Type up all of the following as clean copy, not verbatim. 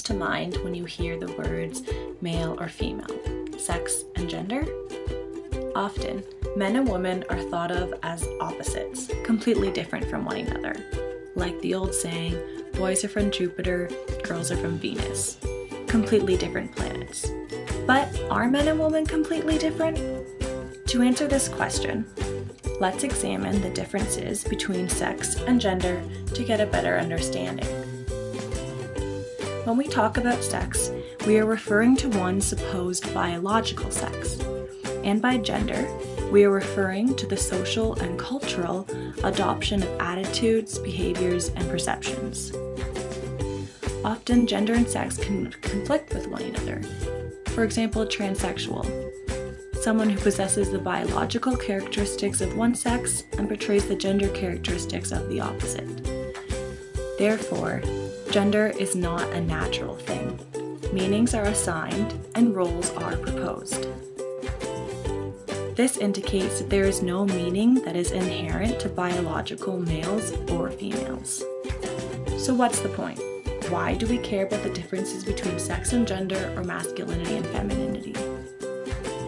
to mind when you hear the words male or female, sex and gender? Often, men and women are thought of as opposites, completely different from one another. Like the old saying, boys are from Jupiter, girls are from Venus. Completely different planets. But are men and women completely different? To answer this question, let's examine the differences between sex and gender to get a better understanding. When we talk about sex, we are referring to one's supposed biological sex. And by gender, we are referring to the social and cultural adoption of attitudes, behaviors, and perceptions. Often, gender and sex can conflict with one another. For example, transsexual. Someone who possesses the biological characteristics of one sex and portrays the gender characteristics of the opposite. Therefore, gender is not a natural thing. Meanings are assigned and roles are proposed. This indicates that there is no meaning that is inherent to biological males or females. So what's the point? Why do we care about the differences between sex and gender or masculinity and femininity?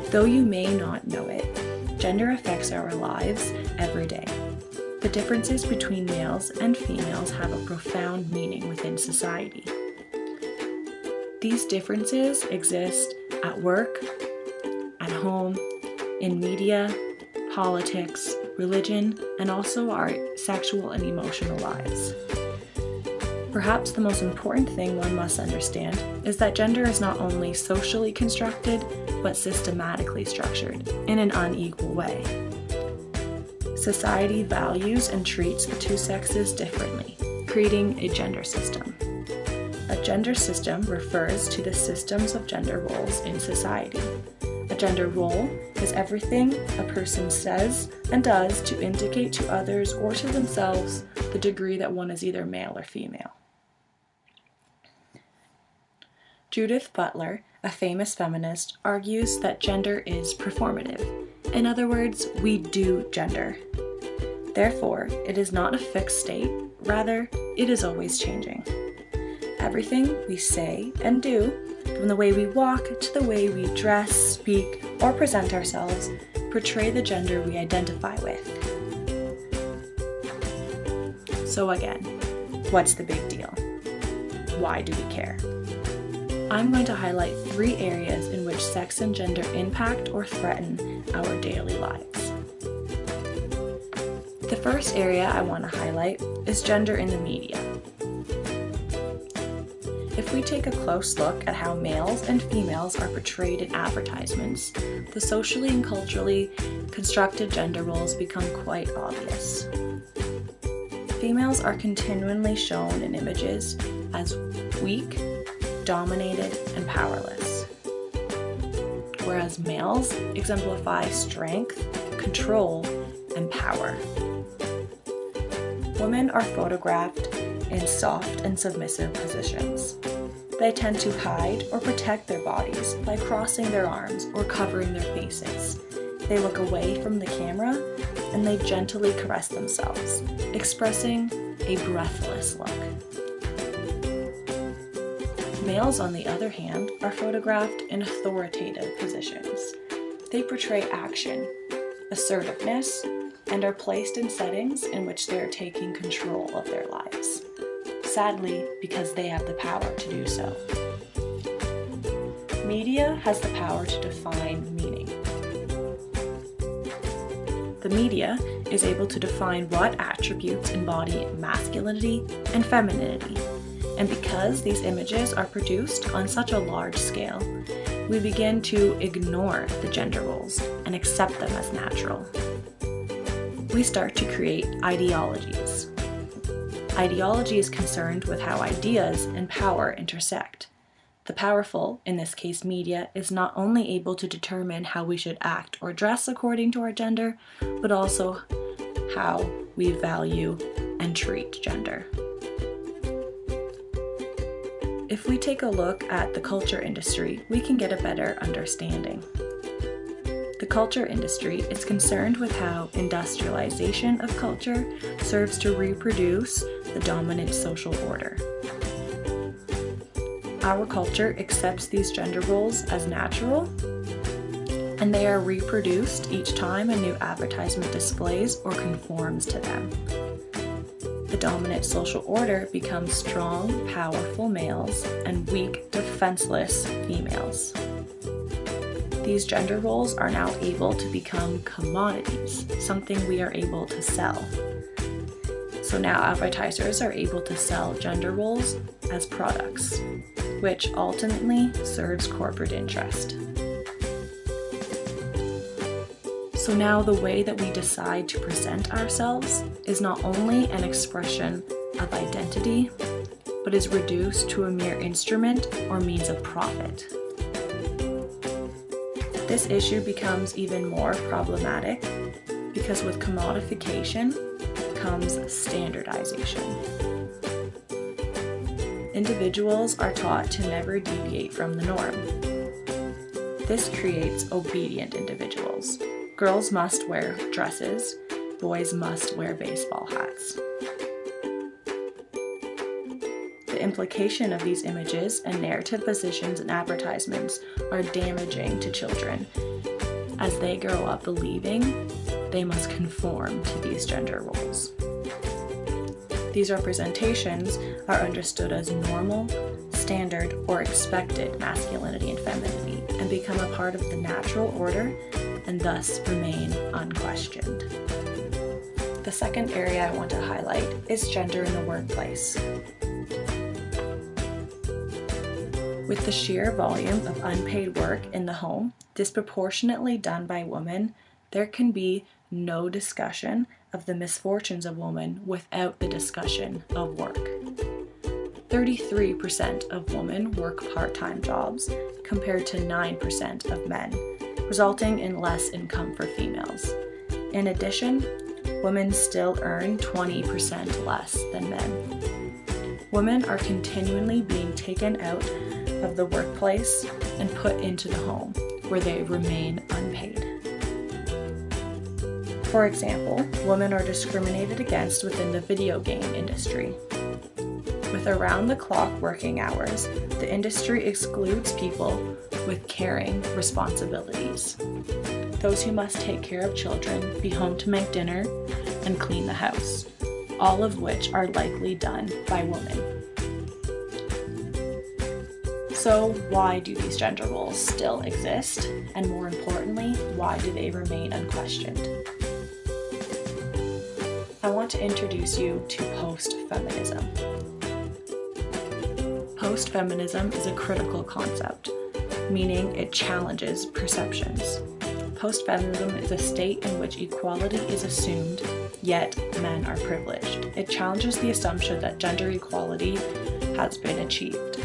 Though you may not know it, gender affects our lives every day. The differences between males and females have a profound meaning within society. These differences exist at work, at home, in media, politics, religion, and also our sexual and emotional lives. Perhaps the most important thing one must understand is that gender is not only socially constructed, but systematically structured in an unequal way. Society values and treats the two sexes differently, creating a gender system. A gender system refers to the systems of gender roles in society. A gender role is everything a person says and does to indicate to others or to themselves the degree that one is either male or female. Judith Butler, a famous feminist, argues that gender is performative. In other words, we do gender. Therefore, it is not a fixed state, rather, it is always changing. Everything we say and do, from the way we walk to the way we dress, speak, or present ourselves, portray the gender we identify with. So again, what's the big deal? Why do we care? I'm going to highlight 3 areas in which sex and gender impact or threaten our daily lives. The first area I want to highlight is gender in the media. If we take a close look at how males and females are portrayed in advertisements, the socially and culturally constructed gender roles become quite obvious. Females are continually shown in images as weak, dominated, and powerless, whereas males exemplify strength, control, and power. Women are photographed in soft and submissive positions. They tend to hide or protect their bodies by crossing their arms or covering their faces. They look away from the camera and they gently caress themselves, expressing a breathless look. Males, on the other hand, are photographed in authoritative positions. They portray action, assertiveness, and are placed in settings in which they are taking control of their lives. Sadly, because they have the power to do so. Media has the power to define meaning. The media is able to define what attributes embody masculinity and femininity, and because these images are produced on such a large scale, we begin to ignore the gender roles and accept them as natural. We start to create ideologies. Ideology is concerned with how ideas and power intersect. The powerful, in this case media, is not only able to determine how we should act or dress according to our gender, but also how we value and treat gender. If we take a look at the culture industry, we can get a better understanding. The culture industry is concerned with how industrialization of culture serves to reproduce the dominant social order. Our culture accepts these gender roles as natural, and they are reproduced each time a new advertisement displays or conforms to them. The dominant social order becomes strong, powerful males and weak, defenseless females. These gender roles are now able to become commodities, something we are able to sell. So now advertisers are able to sell gender roles as products, which ultimately serves corporate interest. So now the way that we decide to present ourselves is not only an expression of identity, but is reduced to a mere instrument or means of profit. This issue becomes even more problematic because with commodification comes standardization. Individuals are taught to never deviate from the norm. This creates obedient individuals. Girls must wear dresses, boys must wear baseball hats. The implication of these images and narrative positions in advertisements are damaging to children as they grow up believing they must conform to these gender roles. These representations are understood as normal, standard, or expected masculinity and femininity and become a part of the natural order and thus remain unquestioned. The second area I want to highlight is gender in the workplace. With the sheer volume of unpaid work in the home, disproportionately done by women, there can be no discussion of the misfortunes of women without the discussion of work. 33% of women work part-time jobs compared to 9% of men, resulting in less income for females. In addition, women still earn 20% less than men. Women are continually being taken out of the workplace and put into the home, where they remain unpaid. For example, women are discriminated against within the video game industry. With around-the-clock working hours, the industry excludes people with caring responsibilities. Those who must take care of children, be home to make dinner, and clean the house, all of which are likely done by women. So why do these gender roles still exist? And more importantly, why do they remain unquestioned? I want to introduce you to post-feminism. Post-feminism is a critical concept, meaning it challenges perceptions. Post-feminism is a state in which equality is assumed, yet men are privileged. It challenges the assumption that gender equality has been achieved.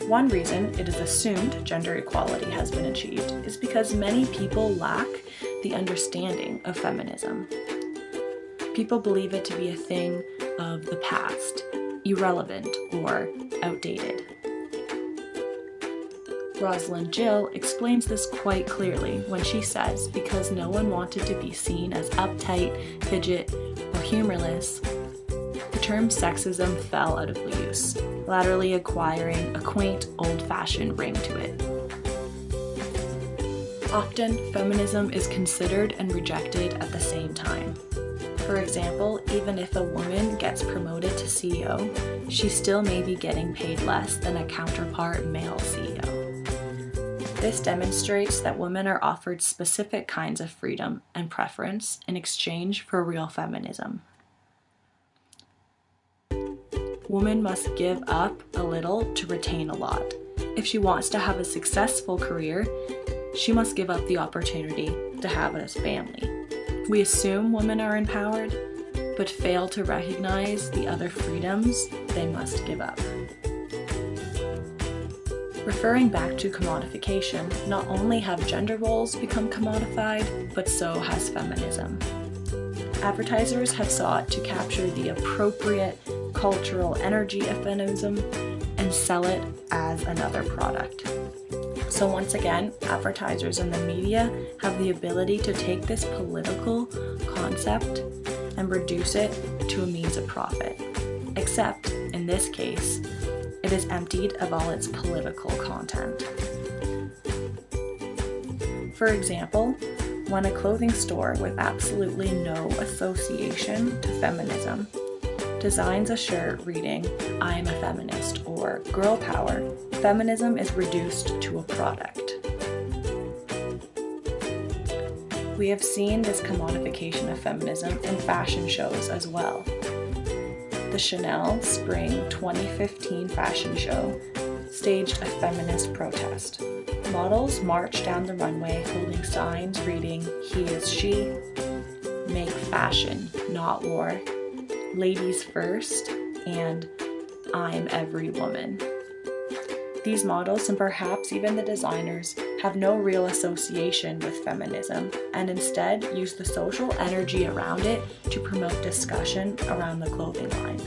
One reason it is assumed gender equality has been achieved is because many people lack the understanding of feminism. People believe it to be a thing of the past, irrelevant, or outdated. Rosalind Gill explains this quite clearly when she says, because no one wanted to be seen as uptight, fidget, or humorless, the term sexism fell out of use, latterly acquiring a quaint, old-fashioned ring to it. Often, feminism is considered and rejected at the same time. For example, even if a woman gets promoted to CEO, she still may be getting paid less than a counterpart male CEO. This demonstrates that women are offered specific kinds of freedom and preference in exchange for real feminism. Woman must give up a little to retain a lot. If she wants to have a successful career, she must give up the opportunity to have a family. We assume women are empowered, but fail to recognize the other freedoms they must give up. Referring back to commodification, not only have gender roles become commodified, but so has feminism. Advertisers have sought to capture the appropriate cultural energy of feminism and sell it as another product. So once again, advertisers and the media have the ability to take this political concept and reduce it to a means of profit. except, in this case, it is emptied of all its political content. For example, when a clothing store with absolutely no association to feminism designs a shirt reading, "I am a feminist," or "Girl Power," feminism is reduced to a product. We have seen this commodification of feminism in fashion shows as well. The Chanel Spring 2015 fashion show staged a feminist protest. Models marched down the runway holding signs reading, "He is she," "Make fashion, not war," "Ladies first," and "I'm every woman." These models, and perhaps even the designers, have no real association with feminism and instead use the social energy around it to promote discussion around the clothing line.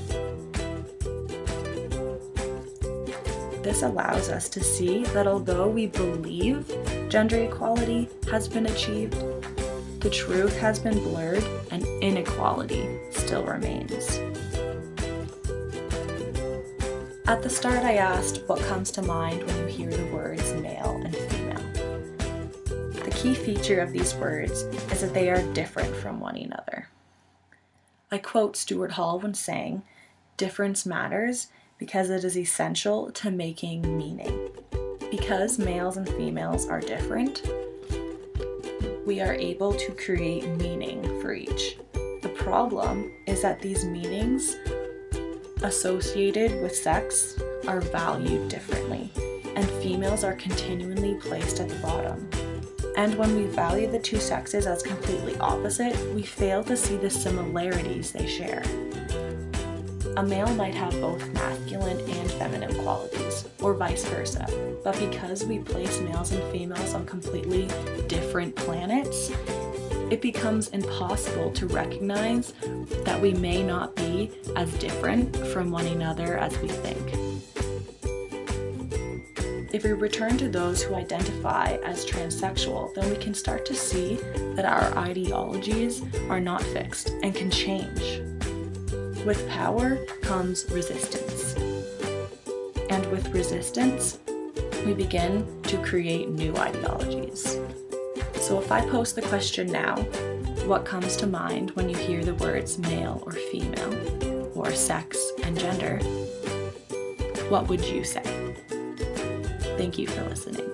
This allows us to see that although we believe gender equality has been achieved, the truth has been blurred and inequality still remains. At the start, I asked what comes to mind when you hear the words male and female. The key feature of these words is that they are different from one another. I quote Stuart Hall when saying, "Difference matters because it is essential to making meaning." Because males and females are different, we are able to create meaning for each. The problem is that these meanings associated with sex are valued differently, and females are continually placed at the bottom. And when we value the two sexes as completely opposite, we fail to see the similarities they share. A male might have both masculine and feminine qualities, or vice versa, but because we place males and females on completely different planets, it becomes impossible to recognize that we may not be as different from one another as we think. If we return to those who identify as transsexual, then we can start to see that our ideologies are not fixed and can change. With power comes resistance. And with resistance, we begin to create new ideologies. So if I pose the question now, what comes to mind when you hear the words male or female, or sex and gender, what would you say? Thank you for listening.